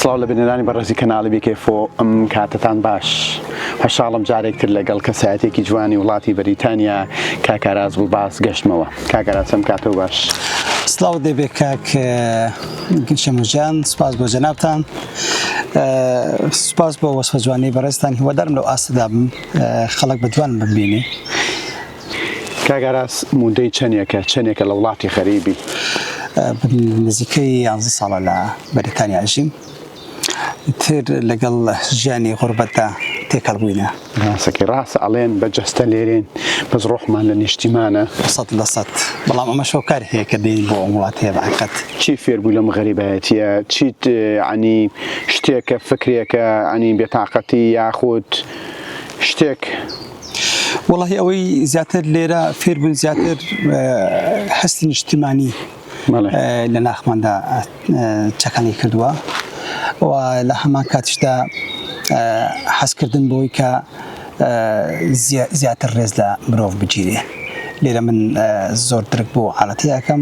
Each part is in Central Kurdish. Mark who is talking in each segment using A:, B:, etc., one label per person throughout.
A: سڵاو لە بنێرانی بەڕێزی کەناڵی بیکێفۆ کاتتان باش هەشاڵم جارێکتر لەگەڵ کەسایەتێکی جوانی وڵاتی بەریتانیا کاکاراز بڵباس گەشتمەوە. کاکاراز چەم کاتەوە باش.
B: سڵاو دەبێ کاک شەمۆژیان، سوپاس بۆ جەنابتان، سوپاس بۆ وەسفە جوانی بەڕێزتان. هیوادارم لەو ئاستەدا بم خەڵک بەجوانم ببینێ.
A: کاکاراز مودەی چەندێکە لە وڵاتی خەریبی؟
B: نزیکەی 11 ساڵە لە بەریتانیا ئەژیم، تر لەگەڵ ژیانی غوربەتدا تێکەڵ بووینە.
A: ڕاستەکەی ڕاستە ئەڵێن بەجەستە لێرێن بەس ڕۆحمان لە نیشتیمانە
B: 100%. بەڵام ئەمە شەوکار هەیە کە دێین بۆ ئەم وڵات هەیە بەحقیقەت.
A: چی فێربووی لەم غەریبایەتیە؟ چیت عنی شتێکە فکرێکە عنی بێتاقەتی یاخود شتێک؟
B: وەڵاهی ئەوەی زیاتر لێرە فێربوون زیاتر هەستی نیشتیمانی لە ناخماندا چەکانی کردووە و لە هەمان کاتیشدا حەزکردن بۆی کە زیاتر ڕێز لە مرۆڤ بگیرێ. لێرە من زۆر درک بۆ حاڵەتی یاکەم،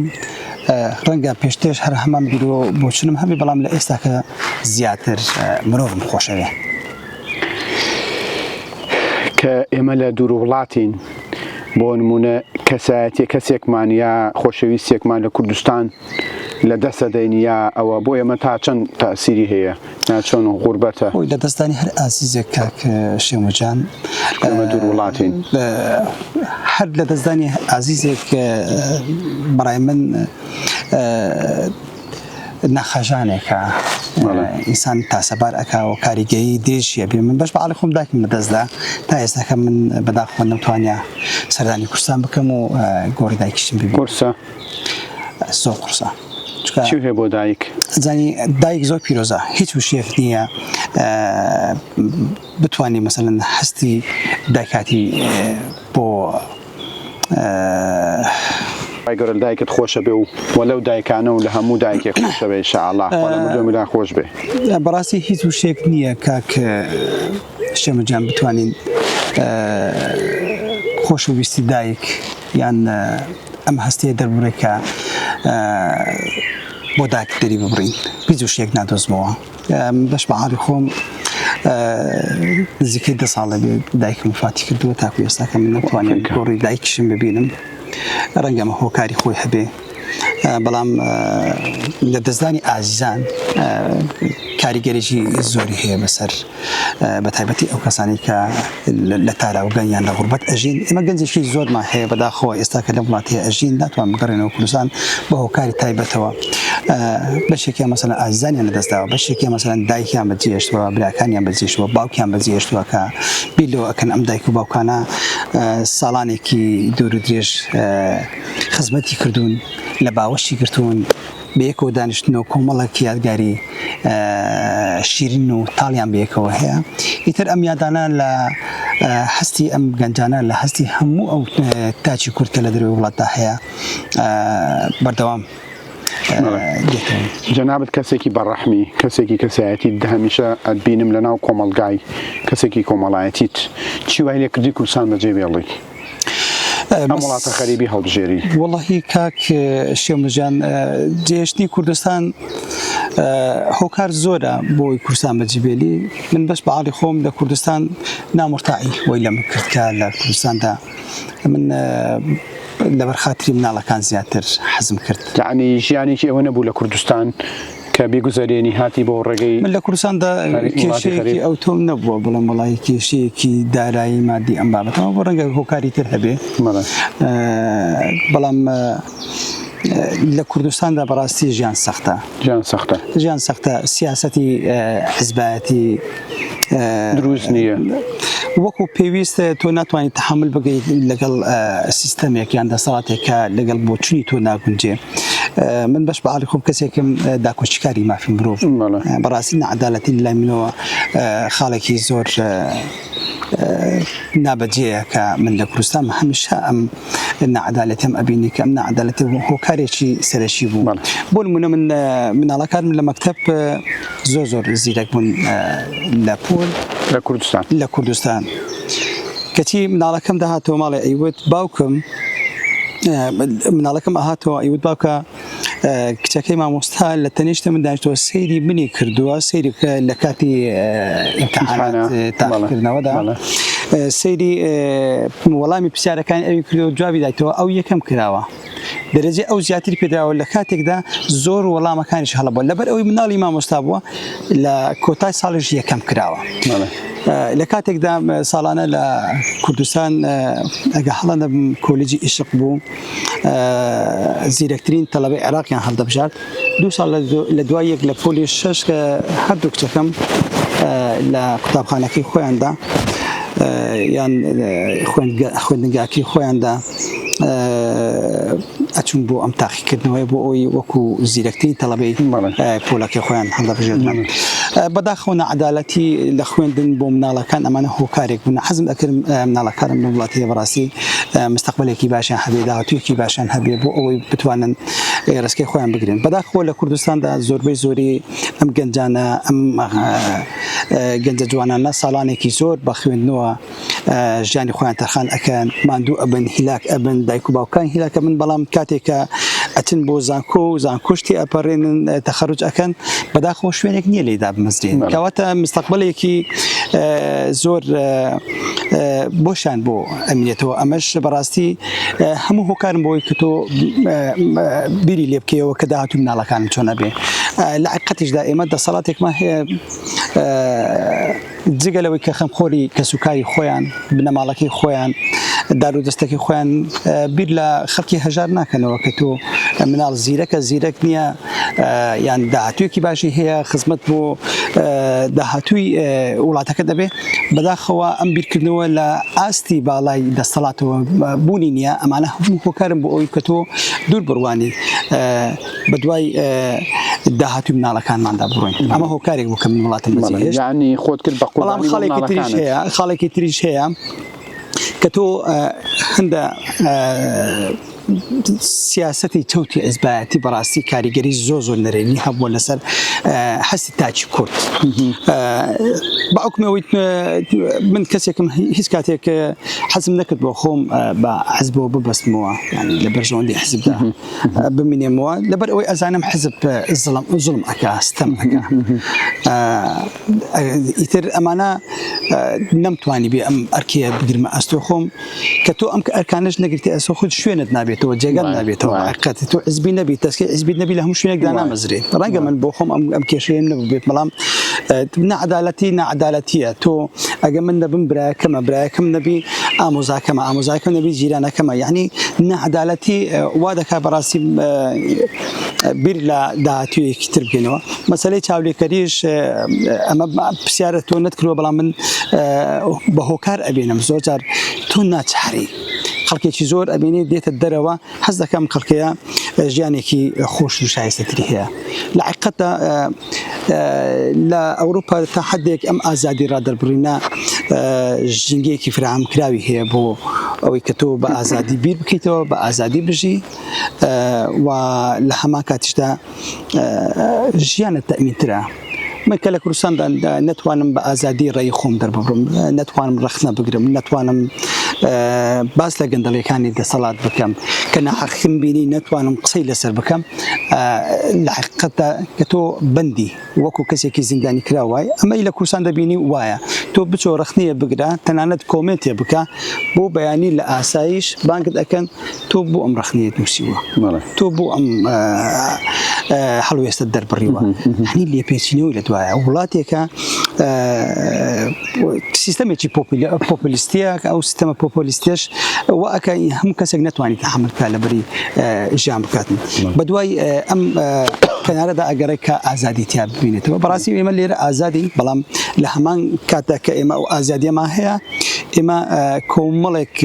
B: ڕەنگە پێشترش هەر هەمان بیرۆ بۆ چنم هەبێ، بەڵام لە ئێستا کە زیاتر مرۆڤم خۆشەوێ.
A: کە ئێمە لە دوور وڵاتین، بۆ نمونە کەسایەتی کەسێکمان یا خۆشەویستێکمان لە کوردستان لە دەستە دەینیا ئەوە بۆ ئێمە تا چەند تاسیری هەیە؟ چۆن غوربەتە
B: لە دەستانی هەر ئازیزێک کاک شێمۆجان
A: ئێمە دوور وڵاتین،
B: هەر لە دەستانی ئازیزێک بەڕای من نەخەژانێکە ئینسان تاسەبار ئەکا و کاریگەری درێژیە بێ. من بەش بەعاڵی خۆم داکم لەدەستدا تا ئێستاکە من بەداخۆ نەمتوانیا سەردانی کورسان بکەم و گۆڕی دایکیشم ببینم.
A: قورسە
B: زۆر قورسە.
A: چی هەیە بۆ دایک؟
B: زانی دایک زۆر پیرۆزە، هیچ وشێف نییە بتوانێ مەسەلەن هەستی دایکاتی بۆ
A: گەورە دایکت خۆشە بێ و وەلەو دایکانە و لە هەموو دایکێک خۆشە بێ ئینشاءالله خوا خۆش بێ.
B: بەڕاستی هیچ وشێک نییە کاک شەمۆجان بتوانین خۆشەویستی دایک یان ئەم هەستەیە دەربڕێکە بۆ دایک دەری ببڕین. هیچ وشێک نادۆزمەوە. بەش بەعاڵی خۆم نزیکەی 10 ساڵە بێ دایکم وفاتی کردووە، تاکو ئێستاکە من نەتوانێت گۆڕی دایکیشم ببینم. ڕەنگە ئەمە هۆکاری خۆی هەبێ، بەڵام لە دەستدانی ئازیزان کاریگەرێکی زۆری هەیە بەسەر بەتایبەتی ئەو کەسانی کە لە تاراوگەن یان لە غوربەت ئەژین. ئێمە گەنجێکی زۆرمان هەیە بەداخەوە ئێستا کە لە وڵات هەیە ئەژین، ناتوان بگەڕێنەوە کوردستان بە هۆکاری تایبەتەوە. بەشێکیان مەسەلەن ئازیزانیان لەدەستداوە، بەشێکیان مەسەلەن دایکیان بەجێهێشتووە، براکانیان بەجێهێشتووە، باوکیان بەجێهێشتووە کە بیرلەوە ئەکەن ئەم دایک و باوکانە ساڵانێکی دوور و درێژ خزمەتی کردوون، لە باوەشی گرتوون، بەیەکەوە دانیشتنەوە کۆمەڵێکی یادگاری شیرین و تاڵیان بەیەکەوە هەیە. ئیتر ئەم یادانە لە هەستی ئەم گەنجانە لە هەستی هەموو ئەو تاچی کورد کە لە دەروی وڵاتدا هەیە بەردەوام دێتەوە.
A: جەنابەت کەسێکی بەڕەحمی، کەسێکی کەسایەتی هەمیشە ئەتبینم لەناو کۆمەڵگای کەسێکی کۆمەڵایەتیت، چی وای لێ کردی کوردستان بەجێ بێڵی ئەم وڵاتە خەریبی هەڵبژێری؟ وەڵاهی
B: کاک شێمۆجان، جێهێشتنی کوردستان هۆکار زۆرە بۆی کوردستان بەجێبێلی. من بەش بەعاڵی خۆم لە کوردستان نامۆرتاعی وەی لەمە کرد کە لە کوردستاندا من لەبەر خاتری مناڵەکان زیاتر حەزم کرد.
A: یعنی ژیانێکی ئەوە نەبوو لە کوردستان کە بێگوزارێنی هاتی بۆ ڕێگەی؟
B: من لە کوردستاندا کێشەیەکی ئەو تۆم نەبووە، بڵێم وەڵی کێشەیەکی دارایی مادی ئەم بابەتەوە بۆ ڕەنگە هۆکاری تر هەبێ، بەڵام لە کوردستاندا بەڕاستی ژیان سەختە. ژیان سەختە. سیاسەتی حیزبایەتی
A: دروست نییە.
B: وەکو پێویستە تۆ ناتوانیت تەحمل بگەیت لەگەڵ سیستەمێک یان دەسەڵاتێکە لەگەڵ بۆچوونی تۆ ناگونجێ. من بەش بەعاڵی خۆم کەسێکم داکۆچیکاری مافی مرۆڤ، بەڕاستی نەعەدالەتی لای منەوە خاڵێکی زۆر نابەجێیە کە من لە کوردستان هەمیشە ئەم نەعەدالەتیم ئەبینی کە ئەم نەعەدالەتی هۆکارێکی سەرەکی بوو. بۆ نمونە من مناڵەکانم لە مەکتەب زۆر زیرەک بوون لە پۆل لە کوردستان. کەچی مناڵەکەم داهاتەوە ماڵێ ئەیوت باوکم، مناڵەکەم ئاهاتەوە ئەیوت باوکە کچەکەی مامۆستا لە تەنیشتە من دانیشتەوە سەیری منی کردووە سەیری لە کاتی ئیمتحانات تاقیکردنەوەدا سەیری وەڵامی پرسیارەکانی ئەوی کردەوە جوابی دایتەوە ئەو یەکەم کراوە دەرەجێ ئەو زیاتر پێدراوە لە کاتێکدا زۆر وەڵامەکانیش هەڵەبووە لەبەر ئەوەی مناڵی مامۆستا بووە لە کۆتای ساڵیش یەکەم کراوە لە کاتێکدا ساڵانە لە کوردستان ئەگە هەڵەنە کۆلێجی عیشق بوو زیرەکترین تەڵەبەی عێراقیان هەڵدەبژارد 2 ساڵ لە دوای یەک لە پۆلی 6 کە هەردوو کچەکەم لە قوتابخانەکەی خۆیاندا یان خوێندنگاکی خۆیاندا ئەچون بۆ ئەم تاقیکردنەوەی بۆ ئەوی وەکو زیرەکترین تەڵەبەی پۆلەکەی خۆیان هەڵدەبژێردن بەداخەوە نەعەدالەتی لە خوێندن بۆ مناڵەکان ئەمانە هۆکارێک بوون حەزم دەکرد مناڵەکانم لە وڵاتی بەڕاستی مستەقبلێکی باشیان هەبێ داهاتوویەکی باشیان هەبێ بۆ ئەوەی بتوانن ڕێسکەی خۆیان بگرن بەداخەوە لە کوردستاندا زۆربەی زۆری ئەم گەنجانە ئەم گەنجە جوانانە ساڵانێکی زۆر بە خوێندنەوە ژیانی خۆیان تەرخان ئەکەن ماندوو ئەبن هیلاک ئەبن دایک و باوکان هیلاک ئەبن بەڵام کاتێکە ئەچن بۆ زانکۆ و زانکۆشتی ئەپەڕێنن تەخەرروج ئەکەن بەداخەوە شوێنێک نییە لێدا بمەزرێن کەواتە مستەقبلێکی زۆر بۆشان بۆ ئەمنێتەوە ئەمەش بەڕاستی هەموو هۆکارم بۆی کە تۆ بیری لێ بکەیەوە کە داهاتوو مناڵەکان چۆنە بێ لە حقیقەتیشدا ئێمە دەسەڵاتێکمان هەیە جگەلەوەی کە خەمخۆری کەسوکاری خۆیان بنەماڵەکەی خۆیان دار و دەستەکەی خۆیان بیر لە خەڵکی هەژار ناکەنەوە کە تۆ مناڵ زیرەکە زیرەک نییە یان داهاتوویەکی باشی هەیە خزمەت بۆ داهاتووی وڵاتەکە دەبێ بەداخەوە ئەم بیرکردنەوە لە ئاستی باڵای دەسەڵاتەوە بوونی نییە ئەمانە هەموو هۆکارم بۆ ئەوی کە تۆ دوور بڕوانی بە دوای داهاتوی مناڵەکانماندا بڕۆین ئەمە هۆکارێک بوو کە من وڵاتم بەجێهێشت
A: یعنی خۆت کرد بە
B: بەڵام خاڵێکی تریش هەیە کە تۆ هەندە سیاسەتی چەوتی ئەزبایەتی بەڕاستی کاریگەری زۆر نەرێنی هەبووە لەسەر حەسی تاچی کورد بەعکمەوەی من کەسێکم هیچ کاتێک حەزم نەکرد بۆ خۆم بە حزبەوە ببەستمەوە لە بەرژەوەندی حزبدا بمینێمەوە لەبەر ئەوەی ئەزانم حزب زوڵم ئەکا ستەم ئەکا ئیتر ئەمانە نەمتوانی بێ ئەم ئەرکێ بگرمە ئەستۆ خۆم کە تۆ ئەم ئەرکانش نەگرتی ئەسۆ خود شوێنت نابێتەوە جێگەل نابێتەوە حقیقەتی تۆ حزبی نەبی تەسکەی حزبی نەبی لە هەموو شوێنێکدا نامەزرێ ڕەنگە من بۆ خۆم ئەم کێشەیەم نەبوو بێت بەڵام نەعەدالەتیە تۆ ئەگە من دەبم برایەکەمە برایەکەم نەبی ئامۆزاکەم نەبی جیرانەکەمە یعنی نەعەدالەتی وا دەکا بەڕاستی بیر لە داهاتوویەکی تر بکەینەوە مەسەلەی چاولێکەریش ئەمە پرسیارە تۆ نەتکردووە بەڵام من بە هۆکار ئەبێنم زۆر جار تۆ ناچاری خەڵکێکی زۆر ئەبینێ دێتە دەرەوە حەز دەکەم خەڵکەیە ژیانێکی خۆش و شایستەتری هەیە لە حقیقەتە لە ئەوروپا تا حدێک ئەم ئازادی ڕادەربڕینە ژینگەیەکی فراهم کراوی هەیە بۆ ئەوەی کە تۆ بە ئازادی بیر بکەیتەوە بە ئازادی بژی و لە هەمان کاتیشدا ژیانت تەمینترە من کە لە کوردستاندا نەتوانم بە ئازادی ڕێی خۆم دەربڕم نەتوانم ڕەخنە بگرم نەتوانم باس لە گەندەڵیەکانی دەسەڵات بکەم کە ناحەقیم بینی نەتوانم قسەی لەسەر بکەم لە حقیقەتە کە تۆ بەندی وەکو کەسێکی زیندانی کراوای ئەمەی لە کوردستان دەبینی وایە تۆ بچۆ ڕەخنەیە بگرە تەنانەت کۆمنتێ بکە بۆ بەیانی لە ئاسایش بانگت ئەکەن تۆ بۆ ئەم ڕەخنەیە نووسیوە تۆ بۆ ئەم هەڵوێستە دەربڕیوە هەنی لێپێچینەوەی لە دوایە وڵاتێکە سیستەمێکی پۆپولیستیە ئەو سیستەمە پۆپولیستیش وەکە هەموو کەسێک نەتوانێت تەحمل بکات لەبەری ژیان بکاتن بە دوای ئەم کەنارەدا ئەگەڕێ کە ئازادی تیا ببینێتەوە بەڕاستی ئێمە لێرە ئازادی بەڵام لە هەمان کاتە کە ئێمە ئەو ئازادیەمان هەیە ئێمە کۆمەڵێک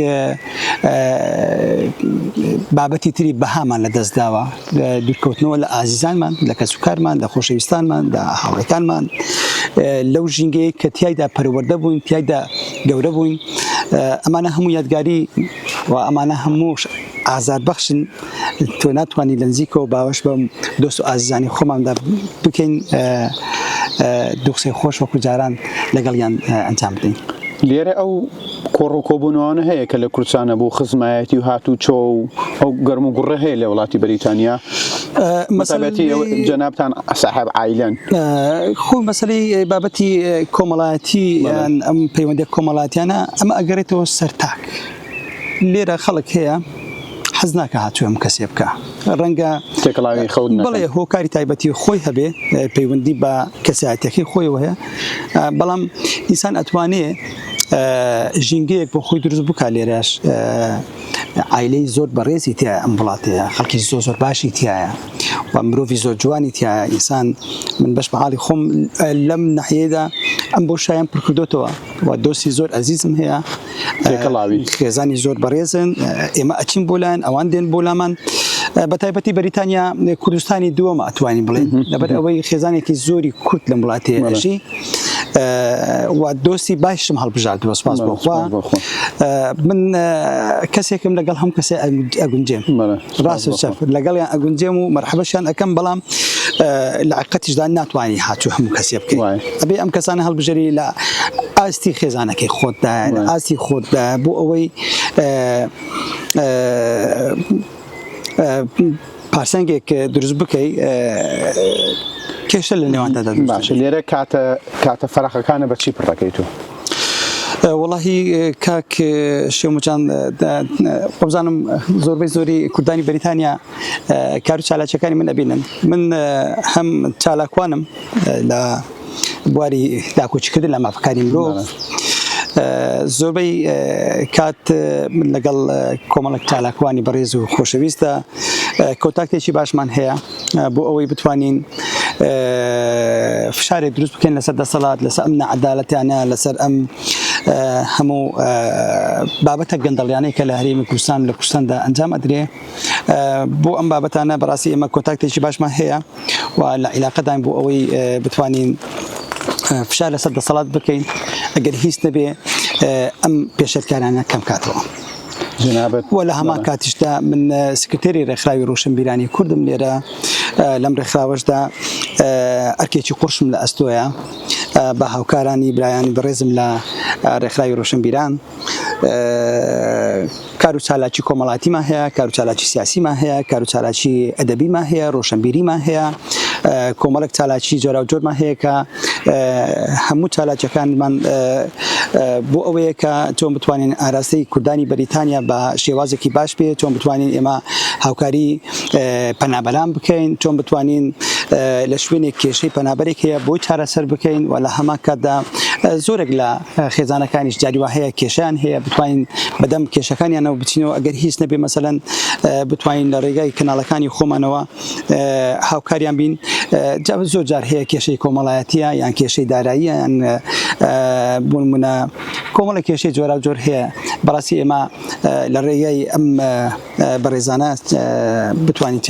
B: بابەتی تری بەهامان لەدەستداوە دوورکەوتنەوە لە ئازیزانمان لە کەسوکارمان لە خۆشەویستانمان لە هاوڕێکانمان لەو ژینگەیە کە تیایدا پەروەردە بووین تیایدا گەورە بووین ئەمانە هەموو یادگاری و ئەمانە هەموو ئازاربەخشن تۆ ناتوانانی لە نزیکەوە باوەش بەم دۆست و ئازیزانی خۆماندا بکەین دووقسەی خۆش وەکو جاران لەگەڵیان ئەنجام بدەین
A: لێرە ئەو کۆڕووکۆبوونەوەانە هەیە کە لە کوردستانە بۆ خزمایەتی و هاتوو چۆ ئەو گەرم و گوڕە هەیە لە وڵاتی بەریتانیا مەسەلەتی جەنابتان صاحب عائلەن
B: خۆ مەسەلەی بابەتی کۆمەڵایەتی ئەم پەیوەندی کۆمەڵایەتیانە ئەمە ئەگەڕێتەوە سەرتاک لێرە خەڵک هەیە حەز ناکە هاتووە ئەم کەسێ بکە ڕەنگە
A: تێکەڵاوی خەوت
B: بەڵێ هۆکاری تایبەتی خۆی هەبێ پەیوەندی بە کەسایەتەکەی خۆیەوە هەیە بەڵام ئینسان ئەتوانێ ژینگەیەک بۆ خۆی دروست بکە لێرەش عائلەی زۆر بەڕێزی تایە ئەم وڵاتەیە خەڵکی زۆر باشی تایە و مرۆڤی زۆر جوانی تایە ئینسان من بەش بە حاڵی خۆم لەم ناحیەدا ئەم بۆ شایان پڕکردوتەوە و دۆستی زۆر ئەزیزم هەیە خێزانی زۆر بەڕێزن ئێمە ئەچین بۆ لایەن ئەوان دێن بۆ لامان بە تایبەتی بەریتانیا کوردستانی دووەمە ئەتوانین بڵێن لەبەر ئەوەی خێزانێکی زۆری کورد لەم وڵاتەیەژی و دۆستی باشم هەڵبژاردووە سپاس بۆخوا من کەسێکم لەگەڵ هەم کەسێ ئەگونجێم ڕاست و چەپ لەگەڵیان ئەگونجێم و مەرحەبەشیان ئەەکەم بەڵام لە عقەتیشدا ناتوانانی هاتوو هەموو کەسێ بکەین ئەبێ ئەم کەسانە هەڵبژێری لە ئاستی خێزانەکەی خۆتدا لە ئاستی خۆتدا بۆ ئەوەی پارسەنگێک دروست بکەی کێشە لە نێواندا
A: باش لێرە کاتە فەرەخەکانە بەچی پڕەکەی تو
B: وڵی کاک شێموجان قبزانم زۆربەی زۆری کوردانی بەریتانیا کار و چالاکیەکانی من ئەبینن من هەم چالاکوانم لە بواری داکۆچیکردن لە مافەکانی مرۆڤ زۆربەی کات لەگەڵ کۆمەڵک چالاکوانی بەڕێز و خۆشەویستە کۆتاکتێکی باشمان هەیە بۆ ئەوەی بتوانین فشارێک دروست بکەین لەسەر دەسەڵات لەسەر ئەم نەعەدالەتیانە لەسەر ئەم هەموو بابەتە گەندەڵیانەی کە لە هەرێمی کوردستان لە کوردستاندا ئەنجام ئەدرێ بۆ ئەم بابەتانە بەڕاستی ئێمە کۆتاکتێکی باشمان هەیە و لە عیلاقەدان بۆ ئەوەی بتوانین فشار لەسەر دەسەڵات بکەین ئەگەر هیچ نەبێ ئەم پێشەرکارانە کەم کاتەوە و لە هەمان کاتیشدا من سکرتێری ڕێکخراوی ڕۆشنبیرانی کوردم لێرە لەم ڕێکخراوەشدا ئەرکێکی قورشم لە ئەستۆیە بە هاوکارانی برایانی بەڕێزم لە ڕێکخراوی ڕۆشنبیران کار و چالاکی کۆمەڵاتیمان هەیە کار و چالاکی سیاسیمان هەیە کار و چالاکی ئەدەبیمان هەیە ڕۆشنبیریمان هەیە کۆمەڵک چالاکی جۆرا و جۆرمان هەیە کە هەموو چالاکیەکانمان بۆ ئەوەیە کە چۆن بتوانین ئاراستەی کوردانی بەریتانیا بە شێوازێکی باش بێت چۆن بتوانین ئێمە هاوکاری پەنابەران بکەین چۆن بتوانین لە شوێنێک کێشەی پەنابەرێک هەیە بۆی چارەسەر بکەین و لە هەمان کاتدا زۆرێک لە خێزانەکانیش جاری وا هەیە کێشیان هەیە بتوانین بەدەم کێشەکانیانەوە بچینەوە ئەگەر هیچ نەبێ مەسەلەن بتوانین لە ڕێگای کەناڵەکانی خۆمانەوە هاوکاریان بین زۆر جار هەیە کێشەی کۆمەڵایەتیە یان کێشەی داراییە یان بۆ نمونە کۆمەڵە کێشەی جۆرا و جۆر هەیە بەڕاستی ئێمە لە ڕێگای ئەم بەڕێزانە بتوانین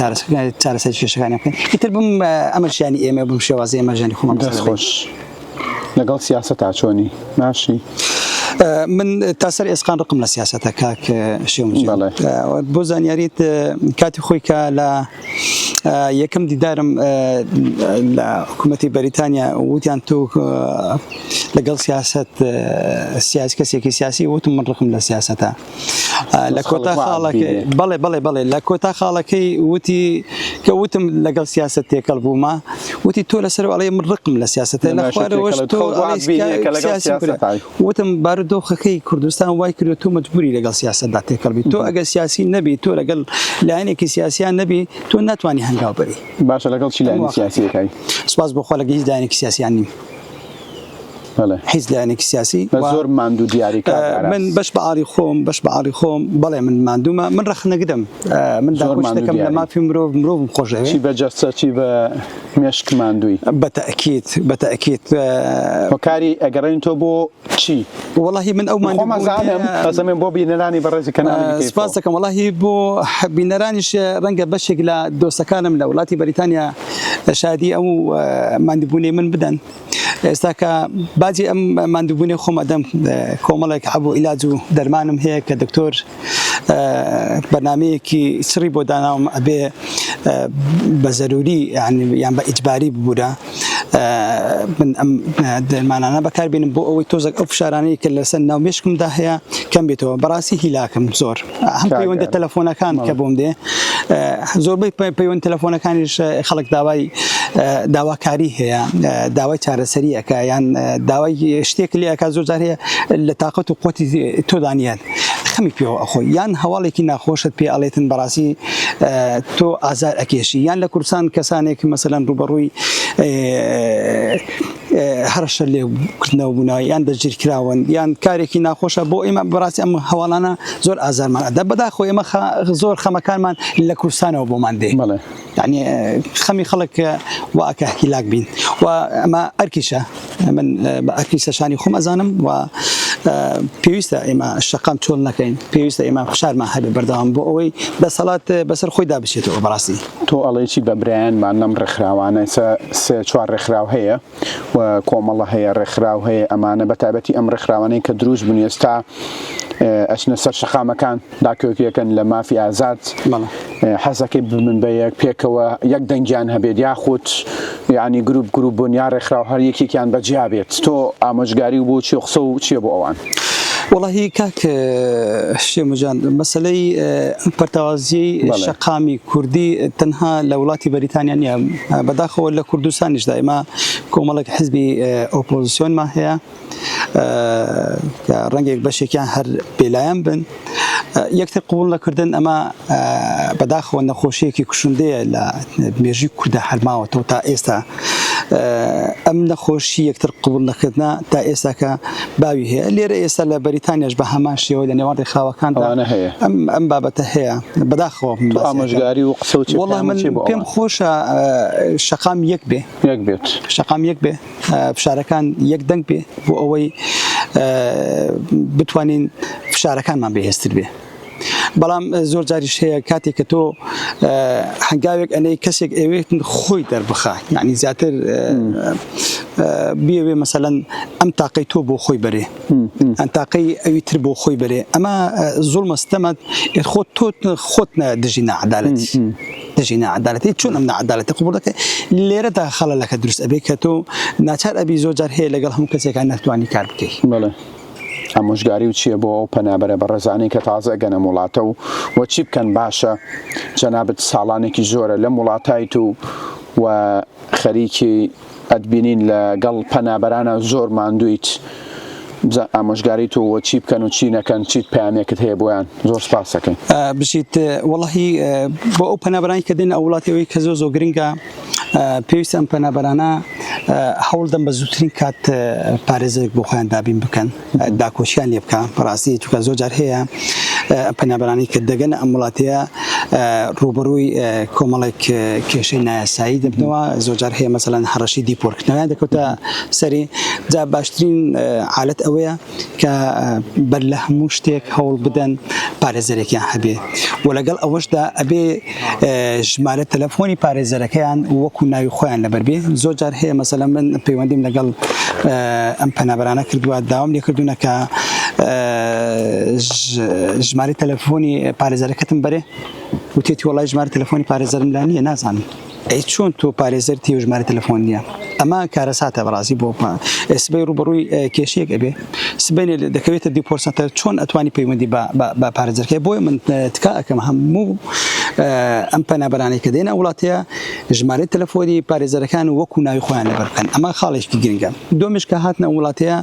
B: چارەسەر کێشەکانی بکەین ئیتر بم ئەمەشیانی ئێمە بم شێوازی ئێمەژانی خۆمان
A: خۆش لەگەڵ سیاسەتا چۆنی ماشی
B: من تا سەر ئێسقان ڕقم لە سیاسەتە کاک شێومجان بۆ زانیاریت کاتی خۆی کە لە یەکەم دیدارم لە حکوومەتی بەریتانیا وتیان تۆ لەگەڵ سیاست کەسێکی سیاسی وتم من ڕقم لە سیاسەتە لە کۆتا خاڵەکەی بەڵێ لە کۆتا خاڵەکەی وتی کە وتم لەگەڵ سیاست تێکەڵ بوومە وتی تۆ لەسەر ئەڵێ من ڕقم لە سیاستە لە خوارەوەش تۆ وتم بارودۆخەکەی کوردستان وای کردو تۆ مجبوری لەگەڵ سیاستدا تێکەڵبی تۆ ئەگەر سیاسی نەبی تۆ لەگەڵ لایەنێکی سیاسیان نەبی تۆ ناتوانانی هەنگاو بەری
A: باشە لەگەڵ چی لایەنی سیاسیەکەی
B: سپاس بۆخوا لەگەڵ هیچ لایەنێکی سیاسیان نیم هیچ لایەنێکی سیاسی
A: زۆر ماندوو دیاریکار
B: من بەش بە ئاڵی خۆم بەڵێ من ماندوومە من ڕەخ نەگدەم من داخۆش دەکەم لە مافی مرۆڤم خۆشەوێ
A: چی بە جەستە چی بە مێشک ماندووی
B: بەتەئکید
A: هۆکاری ئەگەڕێن تۆ بۆ چی
B: وەڵاهی من ئەو
A: ماندوومەزانم بۆ بینەرانی بەڕێزی کەناڵی
B: سپاس دەکەم وەڵاهی بۆ بینەرانیش ڕەنگە بەشێک لە دۆستەکانم لە وڵاتی بەریتانیا شادی ئەو ماندووبوونەی من بدەن ئێستا کە باجی ئەم ماندووبوونی خۆم ئەدەم کۆمەڵێک حەبوو عیلاج و دەرمانم هەیە کە دکتۆر بەنامەیەکی سڕی بۆ داناوم ئەبێ بە زەروری یان بە ئیجباری ببوورە من ئەم دەرمانانە بەکاربێنم بۆ ئەوەی تۆزێک ئەو فشارانەی کە لەسەر ناو مێشکمدا هەیە کەم بێتەوە بەڕاستی هیلاکم زۆر هەم پەیوەندە تەلەفۆنەکان کە بۆم دێ زۆربەی پەیوەند تەلەفۆنەکانیش خەڵک داواکاری هەیە، داوای چارەسەریەکە یان داوای شتێک لێکە زۆر جار هەیە لە تااقەت و قوتی تۆدانیان خەمی پێوە ئەخۆی یان هەواڵێکی ناخۆشت پێ ئەڵێتن بەڕاستی تۆ ئازار ئەکێشی، یان لە کوردستان کەسانێک مەسەلەن ڕوبەڕووی هەرشە لێکردنەوە بوونەوە یان دەگیرکراون یان کارێکی ناخۆشە بۆ ئێمە بەڕاستی ئەم هەواڵانە زۆر ئازارمان ئەدا بەداخۆ ئێمە زۆر خەمەکانمان لە کوردستانەوە بۆمان دێ یعنی خەمی خەڵک واکە هیلاک بین و ئەمە ئەرکیشە من بە ئەرکی سەشانی خۆم ئەزانم و پێویستە ئێمە شەقام چۆڵ نەکەین، پێویستە ئێمە فشارمان هەبێ بەردەوام بۆ ئەوەی دەسەڵات بەسەر خۆی دابچێتەوە. بەڕاستی
A: تۆ ئەڵێکی بە برایانمان لەم ڕێکخراوانە سێ چوار ڕێکخراو هەیە و کۆمەڵە هەیە ڕێکخراو هەیە ئەمانە بەتایبەتی ئەم ڕێکخراوانەی کە دروست بوون ئێستا ئەچنە سەر شەقامەکان داکۆکیەکەن لە مافی ئازاد حەزەکەی بمن بە یەک پێکەوە یەک دەنگیان هەبێت یاخود یعنی گروپ بوون یا ڕێکخراو هەر یەکێکیان بەجیا بێت. تۆ ئامۆژگاری بۆ چی قسە و چییە بۆ ئەوان؟
B: والله کاک شێمەجان مەسلەی پەرتەوازی شەقامی کوردی تەنها لە وڵاتی بەریتانیا نیە، بەداخەوە لە کوردستانیشدا ئێمە کۆمەڵێک حزبی ئۆپۆزیسیۆنمان هەیە کە ڕەنگێک بەشێکیان هەر بێلایەن بن یەکتر قبول نەکردن. ئەمە بەداخەوە نەخۆشیەکی کوشندەیە لە مێژووی کوردە هەرماوەتەوە تا ئێستا ئەم نەخۆشی یەکتر قبول نەکردنا تا ئێستاکە باوی هەیە. لێرە ئێستا لە بەریتانیاش بە هەمان شێوە لە نێوان ڕێکخراوەکاندا ئەم بابەتە هەیە. بەداخەوە
A: ئامۆژگاری و قسە و
B: وەڵڵا من پێم خۆشە شەقام یەک بێت، شەقام یەک بێ، فشارەکان یەک دەنگ بێ بۆ ئەوەی بتوانین فشارەکانمان بەهێزتر بێ. بەڵام زۆر جاریش هەیە کاتێک کە تۆ هەنگاوێک ئەنەی کەسێک ئەوێت خۆی دەربخە یعنی زیاتر بیاوێ مەسەلەن ئەم تاقەی تۆ بۆ خۆی بەرێ ئەم تاقەی ئەوی تر بۆ خۆی بەرێ ئەمە زوڵمە ستەمەت خۆت دژی نەعەدالەتی دژی نەعەدالەتی چۆن ئەم نەعەدالەتی قبوڵ دەکەی لێرەدا خەڵەلەکە دروست ئەبێ کە تۆ ناچار ئەبی زۆر جار هەیە لەگەڵ هەموو کەسێکان نەتوانی کار بکەی.
A: ئامۆژگاری و چییە بۆ ئەو پەنابەرە بە ڕێزانەی کە تازە گەنە وڵاتە و چی بکەن باشە جەنابەت ساڵانێکی زۆرە لە وڵاتایت و خەریکی ئەدبینین لەگەڵ پەنابەرانە زۆر ماندوویت ئامۆژگاری تۆ وە چی بکەن و چی نەکەن چیت پامێکت هەیە بۆیان زۆر سپاس دەکەین.
B: بژیت وەڵڵاهی بۆ ئەو پەنابەرانی کە دێن ئەو وڵاتیەوەی کە زۆر گرنگە پێویستە ئەم پەنابەرانە هەوڵ دەم بە زووترین کات پارێزێک بۆ خۆیان دابین بکەن داکۆچیان لێ بکە. بەڕاستی چونکە زۆر جار هەیە پەنابەرانی کە دەگەن ئەم وڵاتەیە ڕوبەڕووی کۆمەڵێک کێشەی نایاسایی دەبنەوە زۆر جار هەیە مەسەلەن هەڕەشی دیپۆرکردنەوەیان دەکەوتە سەری جا باشترین حالەت ئەوەیە کە بەر لە هەموو شتێک هەوڵ بدەن پارێزەرێکیان هەبێ و لەگەڵ ئەوەشدا ئەبێ ژمارە تەلەفۆنی پارێزەرەکەیان وەکو ناوی خۆیان لەبەر بێ. زۆر جار هەیە مەسەلەن من پەیوەندیم لەگەڵ ئەم پەنابەرانە کردووە داوام لێ کردوونە کە ژمارە تەلەفۆنی پارێزەرەکەتم بەرێ وتێتی وەڵای ژمارە تەلەفۆنی پارێزەرم لا نییە نازانم ئەی چۆن تۆ پارێزەرتی و ژمارە تەلەفۆن نییە ئەمە کارەساتە بەڕاستی بۆ سبەی ڕوبەڕووی کێشەیەک ئەبێ سبەی دەکەوێتە دیپۆرسەتە چۆن ئەتوانی پەیوەندی بە پارێزەرەکەی بۆی من تکا ئەەکەم هەموو ئەم پەنابەرانەی کە دێنە وڵاتەیە ژمارەی تەلەفۆنی پارێزەرەکان وەکو ناوی خۆیان لەبەر بکەن. ئەمە خاڵێکی گرنگە. دومیش کە هاتنە وڵاتەیە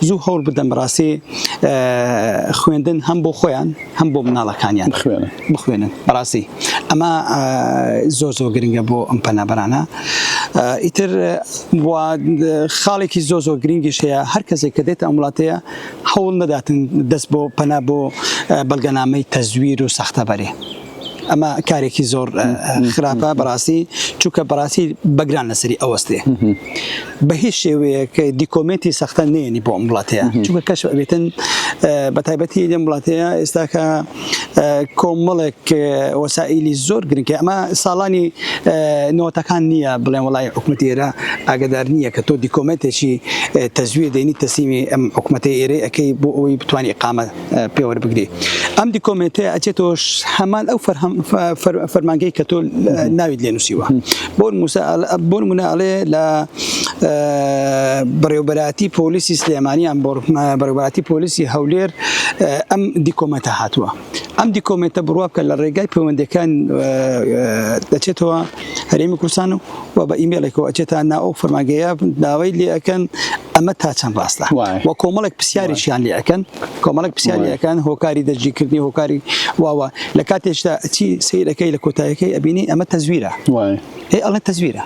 B: زوو هەوڵ بدەن بەڕاستی خوێندن هەم بۆ خۆیان هەم بۆ مناڵەکانیان بخوێنن. بەڕاستی ئەمە زۆر گرنگە بۆ ئەم پەنابەرانە. ئیتر خاڵێکی زۆر گرنگیش هەیە هەر کەسێک کە دێتە ئەم وڵاتەیە هەوڵ نەداتن دەست بۆ پەنا بۆ بەڵگەنامەی تەزویر و سەختەبەرێ. ئەمە کارێکی زۆر خراپە بەڕاستی چونکە بەڕاستی بەگران لەسەری ئەوەستێ بە هیچ شێوەیەک دیکۆمنتی سەختە نێنی بۆ ئەم وڵاتەیە چونکە کەش ئەبێتن بە تایبەتی لەم وڵاتەیە ئێستاکە کۆمەڵێک وەسائلی زۆر گرنگکە ئەمە ساڵانی نۆتەکان نییە بڵێن وڵای حکوومەتی ئێرە ئاگدار نییە کە تۆ دیکۆمنتێکی تەزویر دێنی تەسیمی ئەم حکوومەتی ئێرە ئەەکەی بۆ ئەوەی بتوانانی ئیقامە پێوەربگری ئەم دیکۆمنتەیە ئەچێتەوە هەمان ئەو فەرمانگەی کە تۆ ناویت لێ نووسیوە بۆ نمونە ئەڵێ لە بەڕێوەبەراتی پۆلیسی سلێمانیان بەڕێوەبەراتی پۆلیسی هەولێر ئەم دیکۆمەتە هاتووە ئەم دیکۆمنتە بڕوا بکە لە ڕێگای پەیوەندەکان دەچێتەوە هەرێمی کوردستان و بە ئیمێلێکەوە ئەچێتە ناو ئەو فەرمانگەیە داوای لێ ئەکەن ئەمە تا چەند ڕاستە و کۆمەڵێک پرسیاریشیان لێ ئەەکەن کۆمەڵێک پرسیاری ئەەکەن هۆکاری دەستگیرکردنی هۆکاری واوە لە کاتێشتا چی سیرەکەی لە کۆتاییەکەی ئەبینی ئەمە تەزویرە ئەڵێ تەزویرە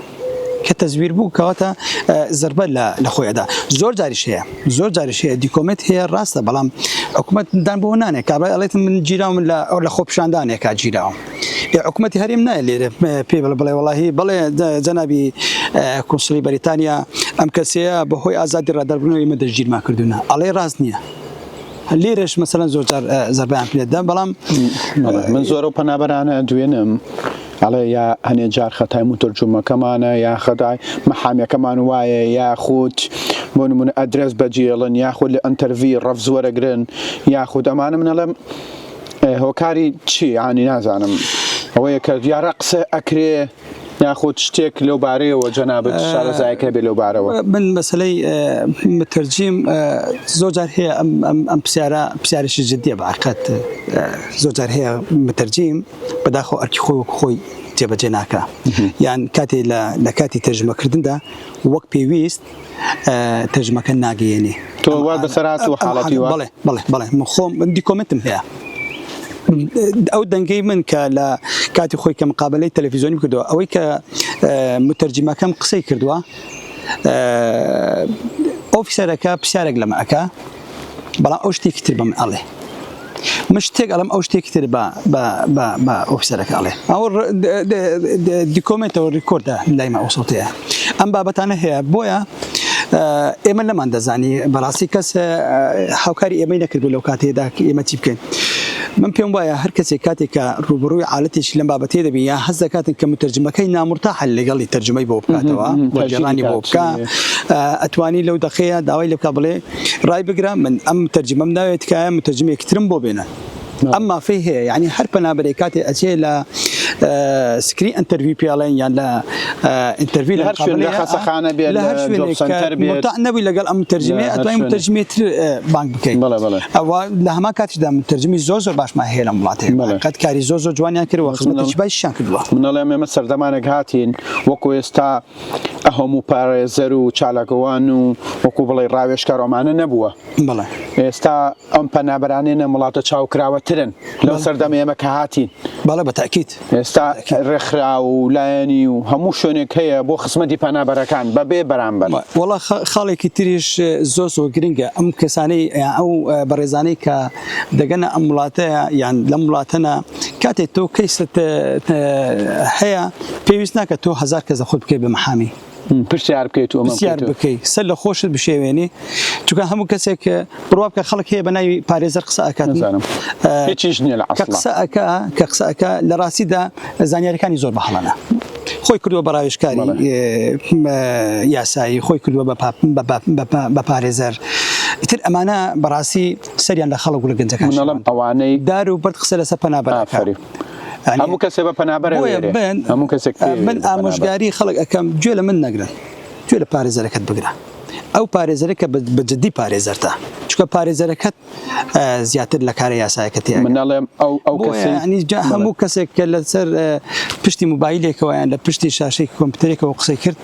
B: کە تەزویر بوو کەواتە زربە لە خۆیدا زۆر جاریش هەیە دیکۆمنت هەیە ڕاستە بەڵام حکوومەتدان بۆ نانێک کابرای ئەڵێت من گیراوم لە خۆپشاندانێکا گیراوم حکوومەتی هەرێم نایە لێرە پێ بڵێ وڵاهی بڵێ جەنابی کۆنسڵی بەریتانیا ئەم کەسەیە بەهۆی ئازادی ڕاداربوونەوەی ئێمە دەستگیرمان کردوونە ئەڵێ ڕاست نییە لێرەش مەسەلەن زۆر جار زەربیان پێدا بەڵام
A: من زۆر و پەنابەرانە دوێنم ئەڵێ یا هەنێ جار خەتای مترجمەکەمانە یا خەتای مەحامیەکەمان وایە یاخود بۆ نمونە ئەدرێس بەجێڵن یاخود لە ئەنتەروی ڕەفز وەرەگرن یاخود ئەمانە منەڵێم هۆکاری چی ینی نازانم ئەوەیە کە دیارە قسە ئەکرێ یاخود شتێک لەو بارەیەوە جەنابەت شارەزایەکە بێ لەو بارەوە
B: من مەسەلەی مترجم زۆر جار هەیە ئەم پرسیارێکی جددیە بەعقەت زۆر جار هەیە مترجم بەداخەوە ئەرکی خۆی جێبەجێ ناکە یان کاتێ لە کاتی تەرجمەکردندا وەک پێویست تەرجمەکە ناگەیەنێ
A: تۆ وا بەسەرات و حاڵەتی وە
B: بەڵێ من خۆم دیکۆمنتم هەیە ئەو دەنگەی من کە لە کاتی خۆی کە مقابلەی تەلەڤیزیۆنی کردووە ئەوەی کە مترجمەکەم قسەی کردووە ئۆفیسەرەکە پرسیارێک لەمە ئەکا بەڵام ئەو شتێکی تر بەم ئەڵێ من شتێک ئەڵم ئەو شتێکی تر بە ئۆفیسەرەکە ئەڵێ ئەو دیکۆمنتەوە ڕیکۆردە لایمە ئەوسڵتەیە ئەم بابەتانە هەیە بۆیە ئێمە لەمان دەزانی بەڕاستی کەس هاوکاری ئێمەی نەکردو لەو کاتێدا ئێمە چی بکەین من پێم وایە هەر کەسێک کاتێک کە ڕوبڕووی حالەتێکی لەم بابەتێ دەبێت یا هەست دەکاتن کە مترجمەکەی نامورتاح لەگەڵی تەرجمەی بۆ بکاتەوە وەرگێڕانی بۆ بکە ئەتوانی لەو دەقەیە داوای لێ بکە بڵێ ڕای بگرە من ئەم تەرجمەم ناوێت کایە مترجمێکی ترم بۆ بێنە ئەمما فێ هەیە یعنی هەر پەنابەرێک کاتێ ئەچێ لە سکری ئەنتەروی پێڵێن یان لە ئەنتەروی لە هەر
A: خەسەخانە بێت
B: لە هەر شوێنێک نەبووی لەگەڵ ئەم مترجمێ ئەتوانی مترجمێ تر بانک بکەین ئەوە لە هەمان کاتیشدا مترجمی زۆر باشمان هەیە لە وڵاتێ قەت کاری زۆر جوانیان کردوە خزمەتێکی باشیان کردووە
A: منەڵێم ئێمە سەردەمانێک هاتین وەکو ئێستا هەموو پارێزەر و چالاکەوان و وەکو بڵێ ڕاوێژکارۆمانە نەبووە
B: بەڵێ
A: ئێستا ئەم پەنابەرانێنە وڵاتە چاوکراوەترن لەو سەردەمە ئێمە کە هاتین
B: بەڵێ بەتاکید
A: ئێستا ڕێکخرا و لایەنی و هەموو شوێنێک هەیە بۆ خزمەتی پەنابەرەکان بەبێ بەرامبەر
B: وەڵا خاڵێکی تریش زۆر گرنگە ئەم کەسانەی ئەو بەڕێزانەی کە دەگەنە ئەم وڵاتەیە یان لەم وڵاتەنە کاتێک تۆ کەیست هەیە پێویست ناکە تۆ هەزار کەس خۆت بکەیت بە مەحامی
A: پرسیار بکەیت و
B: پرسیار بکەیت سەر لە خۆشت بشێوێنی چونکە هەموو کەسێک بڕوا بکە خەڵک هەیە بە ناوی پارێزەر قسە ئەکات
A: هیچیش نییە لە
B: قسە ئەکا لە ڕاستیدا زانیاریەکانی زۆر بەهەڵەنە خۆی کردووە بە ڕاوێژکاری یاسایی خۆی کردووە بە پارێزەر ئیتر ئەمانە بەڕاستی سەریان لە خەڵک و لە گەنجەکان
A: ئەوانەی
B: دار و بەرد قسە لەسەر پەنابەرەکە
A: هەموو کەسێ بە پەنابەرە هەموو کەسێک
B: من ئامۆژگاری خەڵک ئەەکەم گوێ لە من نەگرن گوێ لە پارێزەرەکەت بگرە ئەو پارێزەرەکە بەجددی پارێزەرتە چونکە پارێزەرەکەت زیاتر لە کارە یاسایەکەت
A: منەڵێم ئەو
B: کەسانی هەموو کەسێک کە لەسەر پشتی موبایلێکەوە یان لە پشتی شاشەی کۆمپیوتەرێکەوە قسەی کرد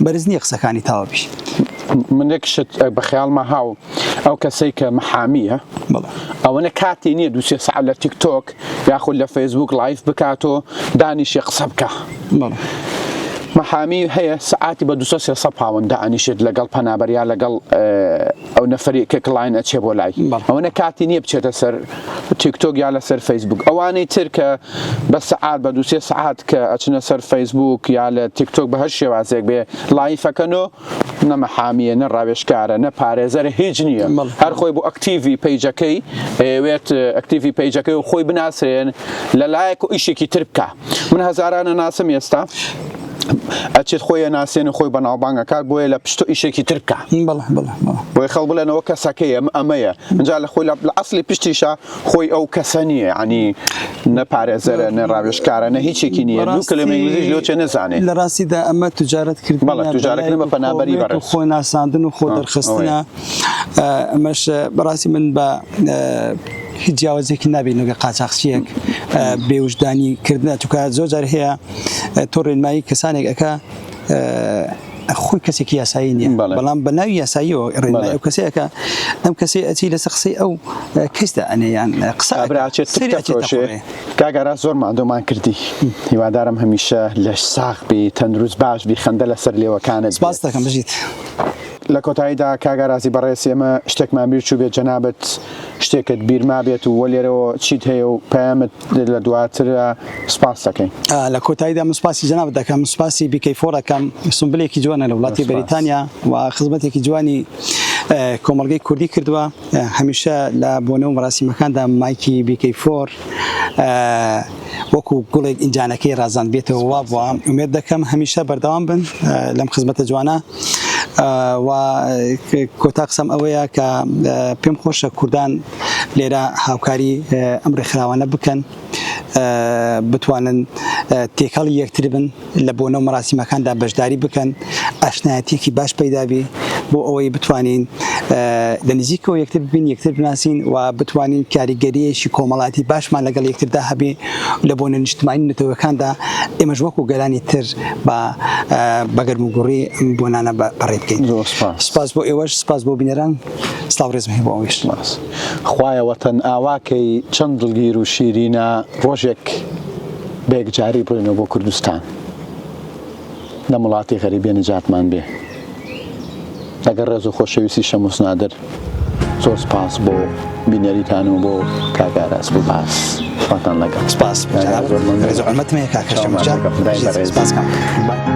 B: بەرز نییە قسەکانی تاوەبی
A: منێک شت بە خەیاڵمە هاو ئەو کەسەی کە مەحامیە ئەوەنە کاتی نییە دووسێ ساعت لە تیکتۆک یاخود لە فەیسبوک لایف بکاتەوە دانیشی قسە بکە مەحامی هەیە سعاتی بە 200 پاوەند دانیشت لەگەڵ پەنابەریا لەگەڵ ئەو نەفەری کە کلاین ئەچێ بۆ لای ئەوەنە کاتی نییە بچێتە سەر تیکتۆک یا لەسەر فەیسبوک ئەوانەی تر کە بە سعات بە 2 سعات کە ئەچنە سەر فەیسبوک یا لە تیکتۆک بە هەر شێوازێک بێ لایفەکەنەوە نە مەحامیە نە ڕاوێژکارە نە پارێزەرە هیچ نییە هەر خۆی بۆ ئەکتیڤی پیجەکەی ئەوێت ئەکتیڤی پیجەکەی و خۆی بناسرێن لە لایەک و ئیشێکی تر بکە من هەزارانە ناسم ئێستا ئەچێت خۆی ناسێن خۆی بەناوبانگەکات بۆیە لە پشت ئیشێکی ترکە بۆی خەڵ بڵێنەوە کەسەکەیە ئەمەیە اینجا لە خۆی لە ئەسلی پشتیشە خۆی ئەو کەسە نییە ینی نەپارێزەرە نەڕاوێژکارە نە هیچێکی نییە دوو کلمەی ئینگلیزیش لۆچێ نەزانێت
B: لە ڕاستیدا ئەمە
A: توجارەکردن بە پەنابەری بەڕێز
B: خۆ ناساندن و خۆ دەرخستنە ئەمەش بەڕاستی من بە هیچ جیاوازێکی نابێت نوگە قاچاقچیەک بێوجدانی کردنە توکە زۆر جار هەیە تۆ ڕێنمایی کەسانێک ئەکا خۆی کەسێکی یاسایی نییە بەڵام بە ناوی یاساییەوە ڕێنمایی ئەو کەسەیەکە ئەم کەسێ ئەچی لەسەر قسەی ئەو کەسدا ئەنەیان
A: کاگەرا زۆر مادۆمان کردی هیوادارم هەمیشە لەش ساغ بی تەندروست باش بی خەندە لەسەر لێوەکانت
B: سپاس دەکەم بژیت
A: لە کۆتاییدا کاگەرازی بەڕێز ئێمە شتێکمان بیر چوو بێت جەنابەت شتێکت بیرما بێت و وە لێرەوە چیت هەیە و پەیامت لە دواتر سپاس دەکەین
B: لە کۆتاییدا من سپاسی جەنابەت دەکەم سپاسی بیکەیفۆرەکەم سمبلێکی جوانە لە وڵاتی بەریتانیا و خزمەتێکی جوانی کۆمەڵگەی کوردی کردووە هەمیشە لە بۆنە و مەراسیمەکاندا مایکی بیکەیفۆر وەکو گوڵێک ئینجانەکەی ڕازان بێتەوە وا بووە ئومێد دەکەم هەمیشە بەردەوام بن لەم خزمەتە جوانە و کۆتا قسەم ئەوەیە کە پێم خۆشە کوردان لێرە هاوکاری ئەم ڕێکخراوانە بکەن بتوانن تێکەڵی یەکتر بن لە بۆنە و مەراسیمەکاندا بەشداری بکەن ئاشنایەتێکی باش پەیدابی بۆ ئەوەی بتوانین لە نزیکەوە یەکتر ببین یەکتر بناسین و بتوانین کاریگەریەکی کۆمەڵاتی باشمان لەگەڵ یەکتردا هەبێ لە بۆنە نیشتمانی نەتەوەکاندا ئێمەش وەکو گەلانی تر بە گەرموگوڕی بۆنانە بەڕێ بکەین سپاس بۆ ئێوەش سپاس بۆ بینەران سلااو ڕێزم هەیە بۆ ئەویش
A: خوایە وەتەن ئاواکەی چەند دڵگیر و شیرینە ڕۆژێک بێگجاری بڕێنەوە بۆ کوردستان لە وڵاتی غەریبێ نجاتمان بێ لەگەڵ ڕێز و خۆشەویستی شەموس نادر زۆر سپاس بۆ بینەریتان و بۆ کاگاراس بۆ باس خواتان لەگەڵ
B: سپاس ڕێز و حورمەتم هەیە کاکە شەموس جان سپاس کام